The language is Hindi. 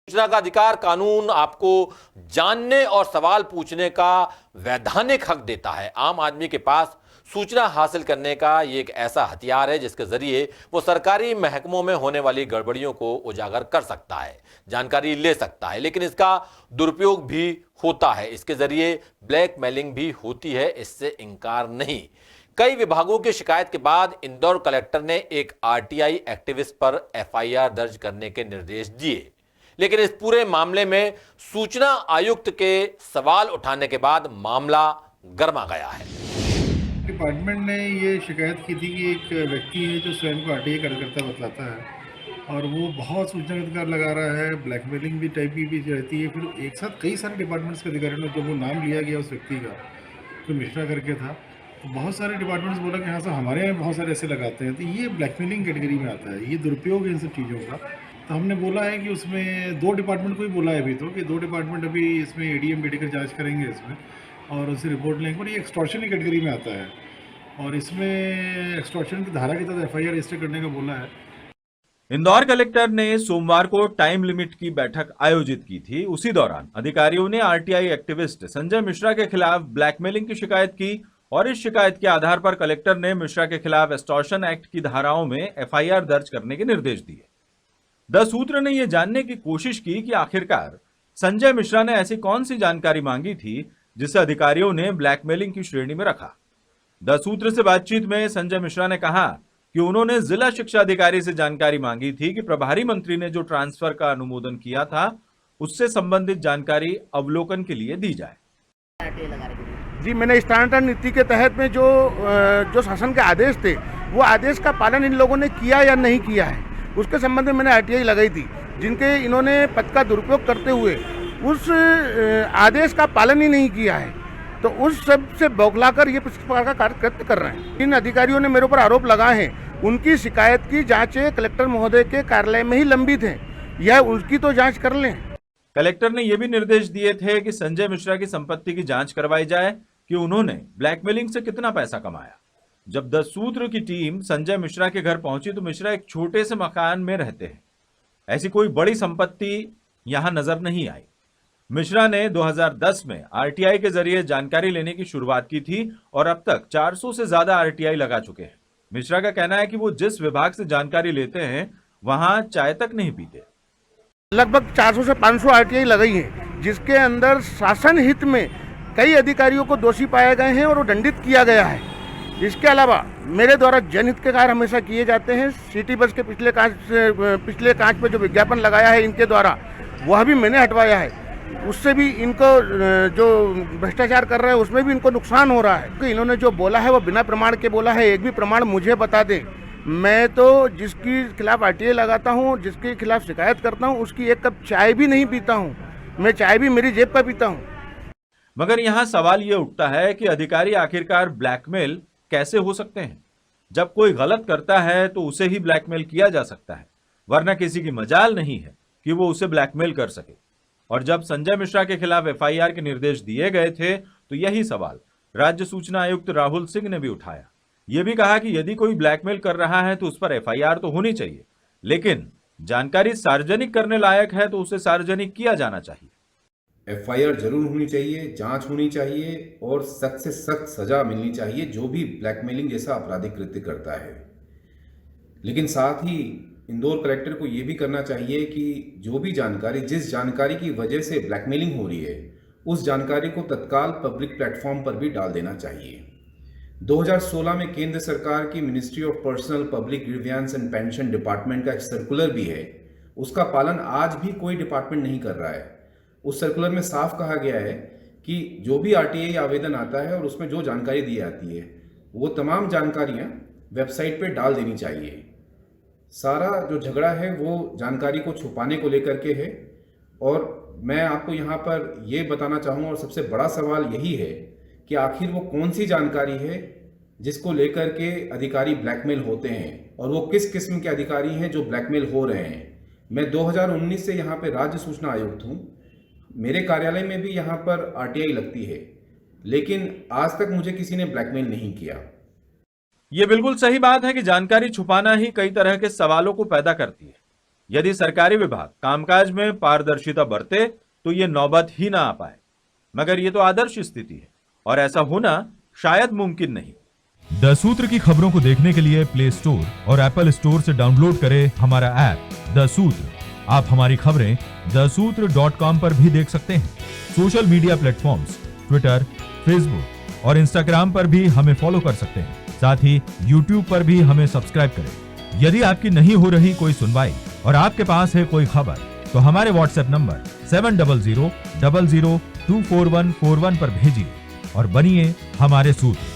सूचना का अधिकार कानून आपको जानने और सवाल पूछने का वैधानिक हक देता है। आम आदमी के पास सूचना हासिल करने का ये एक ऐसा हथियार है जिसके जरिए वो सरकारी महकमों में होने वाली गड़बड़ियों को उजागर कर सकता है, जानकारी ले सकता है, लेकिन इसका दुरुपयोग भी होता है। इसके जरिए ब्लैकमेलिंग भी होती है, इससे इंकार नहीं। कई विभागों की शिकायत के बाद इंदौर कलेक्टर ने एक आरटीआई एक्टिविस्ट पर एफआईआर दर्ज करने के निर्देश दिए, लेकिन इस पूरे मामले में सूचना आयुक्त के सवाल उठाने के बाद मामला गर्मा गया है। डिपार्टमेंट ने ये शिकायत की थी कि एक व्यक्ति है जो स्वयं को आरटीआई कार्यकर्ता बतलाता है और वो बहुत सूचना का अधिकार लगा रहा है, ब्लैकमेलिंग भी टाइप की भी रहती है। फिर एक साथ कई सारे डिपार्टमेंट्स के अधिकारियों ने, जब वो नाम लिया गया उस व्यक्ति का, जो मिश्रा करके था, तो बहुत सारे डिपार्टमेंट्स बोला कि हाँ सर हमारे यहाँ बहुत सारे ऐसे लगाते हैं। तो ये ब्लैकमेलिंग कैटेगरी में आता है, ये दुरुपयोग है इन सब चीज़ों का। तो हमने बोला है कि उसमें 2 डिपार्टमेंट को ही बोला है अभी तो, कि 2 डिपार्टमेंट अभी इसमें एडीएम मेडिकल जांच करेंगे इसमें और उससे रिपोर्ट लेंगे। पर ये एक्सटॉर्शन की कैटेगरी में आता है और इसमें एक्सटॉर्शन की धारा के तहत एफआईआर रजिस्टर करने का बोला है। इंदौर कलेक्टर ने सोमवार को टाइम लिमिट की बैठक आयोजित की थी। उसी दौरान अधिकारियों ने आरटीआई एक्टिविस्ट संजय मिश्रा के खिलाफ ब्लैकमेलिंग की शिकायत की और इस शिकायत के आधार पर कलेक्टर ने मिश्रा के खिलाफ एक्सटॉर्शन एक्ट की धाराओं में एफआईआर दर्ज करने के निर्देश दिए। द सूत्र ने यह जानने की कोशिश की कि आखिरकार संजय मिश्रा ने ऐसी कौन सी जानकारी मांगी थी जिसे अधिकारियों ने ब्लैकमेलिंग की श्रेणी में रखा। द सूत्र से बातचीत में संजय मिश्रा ने कहा कि उन्होंने जिला शिक्षा अधिकारी से जानकारी मांगी थी कि प्रभारी मंत्री ने जो ट्रांसफर का अनुमोदन किया था उससे संबंधित जानकारी अवलोकन के लिए दी जाए। जी, मैंने स्थानांतरण नीति के तहत में जो शासन के आदेश थे, वो आदेश का पालन इन लोगों ने किया या नहीं किया है, उसके संबंध में मैंने आरटीआई लगाई थी। जिनके इन्होंने पद का दुरुपयोग करते हुए उस आदेश का पालन ही नहीं किया है, तो उस सब से बौखलाकर ये इस प्रकार का कार्य कर रहे हैं। इन अधिकारियों ने मेरे ऊपर आरोप लगाए हैं, उनकी शिकायत की जांचें कलेक्टर महोदय के कार्यालय में ही लंबित हैं, यह उनकी तो जांच कर लें। कलेक्टर ने यह भी निर्देश दिए थे कि संजय मिश्रा की संपत्ति की जांच करवाई जाए कि उन्होंने ब्लैकमेलिंग से कितना पैसा कमाया। जब द सूत्र की टीम संजय मिश्रा के घर पहुंची तो मिश्रा एक छोटे से मकान में रहते हैं, ऐसी कोई बड़ी संपत्ति यहां नजर नहीं आई। मिश्रा ने 2010 में आरटीआई के जरिए जानकारी लेने की शुरुआत की थी और अब तक 400 से ज्यादा आरटीआई लगा चुके हैं। मिश्रा का कहना है कि वो जिस विभाग से जानकारी लेते हैं वहां चाय तक नहीं पीते। लगभग 400 से 500 आरटीआई लगाई है, जिसके अंदर शासन हित में कई अधिकारियों को दोषी पाए गए हैं और वो दंडित किया गया है। इसके अलावा मेरे द्वारा जनहित के कार्य हमेशा किए जाते हैं। सिटी बस के पिछले कांच पे जो विज्ञापन लगाया है इनके द्वारा, वह भी मैंने हटवाया है। उससे भी इनको जो भ्रष्टाचार कर रहे हैं उसमें भी इनको नुकसान हो रहा है, क्योंकि इन्होंने जो बोला है वो बिना प्रमाण के बोला है। एक भी प्रमाण मुझे बता दें, मैं तो जिसके खिलाफ आरटीआई लगाता हूँ, जिसके खिलाफ शिकायत करता हूँ, उसकी एक कप चाय भी नहीं पीता हूँ। मैं चाय भी मेरी जेब का पीता हूँ। मगर यहां सवाल यह उठता है कि अधिकारी आखिरकार ब्लैकमेल कैसे हो सकते हैं। जब कोई गलत करता है तो उसे ही ब्लैकमेल किया जा सकता है, वरना किसी की मजाल नहीं है कि वो उसे ब्लैकमेल कर सके। और जब संजय मिश्रा के खिलाफ एफआईआर के निर्देश दिए गए थे तो यही सवाल राज्य सूचना आयुक्त राहुल सिंह ने भी उठाया। यह भी कहा कि यदि कोई ब्लैकमेल कर रहा है तो उस पर एफआईआर तो होनी चाहिए, लेकिन जानकारी सार्वजनिक करने लायक है तो उसे सार्वजनिक किया जाना चाहिए। एफआईआर जरूर होनी चाहिए, जांच होनी चाहिए और सख्त से सख्त सजा मिलनी चाहिए जो भी ब्लैकमेलिंग जैसा आपराधिक कृत्य करता है। लेकिन साथ ही इंदौर कलेक्टर को यह भी करना चाहिए कि जो भी जानकारी, जिस जानकारी की वजह से ब्लैकमेलिंग हो रही है, उस जानकारी को तत्काल पब्लिक प्लेटफॉर्म पर भी डाल देना चाहिए। 2016 में केंद्र सरकार की ministry of personnel public grievance and pension department का एक सर्कुलर भी है, उसका पालन आज भी कोई डिपार्टमेंट नहीं कर रहा है। उस सर्कुलर में साफ कहा गया है कि जो भी आरटीआई आवेदन आता है और उसमें जो जानकारी दी जाती है वो तमाम जानकारियां वेबसाइट पे डाल देनी चाहिए। सारा जो झगड़ा है वो जानकारी को छुपाने को लेकर के है और मैं आपको यहाँ पर ये बताना चाहूँगा, और सबसे बड़ा सवाल यही है कि आखिर वो कौन सी जानकारी है जिसको लेकर के अधिकारी ब्लैकमेल होते हैं और वो किस किस्म के अधिकारी हैं जो ब्लैकमेल हो रहे हैं। मैं 2019 से यहाँ पे राज्य सूचना आयुक्त हूँ, मेरे कार्यालय में भी यहाँ पर आरटीआई लगती है, लेकिन आज तक मुझे किसी ने ब्लैकमेल नहीं किया। यह बिल्कुल सही बात है कि जानकारी छुपाना ही कई तरह के सवालों को पैदा करती है। यदि सरकारी विभाग कामकाज में पारदर्शिता बरते तो ये नौबत ही ना आ पाए, मगर ये तो आदर्श स्थिति है और ऐसा होना शायद मुमकिन नहीं। द सूत्र की खबरों को देखने के लिए प्ले स्टोर और एप्पल स्टोर से डाउनलोड करें हमारा ऐप द सूत्र। आप हमारी खबरें thesutra.com पर भी देख सकते हैं। Social media platforms Twitter, Facebook और इंस्टाग्राम पर भी हमें फॉलो कर सकते हैं। साथ ही यूट्यूब पर भी हमें सब्सक्राइब करें। यदि आपकी नहीं हो रही कोई सुनवाई और आपके पास है कोई खबर, तो हमारे व्हाट्सएप नंबर 700000244141 पर भेजिए और बनिए हमारे सूत्र।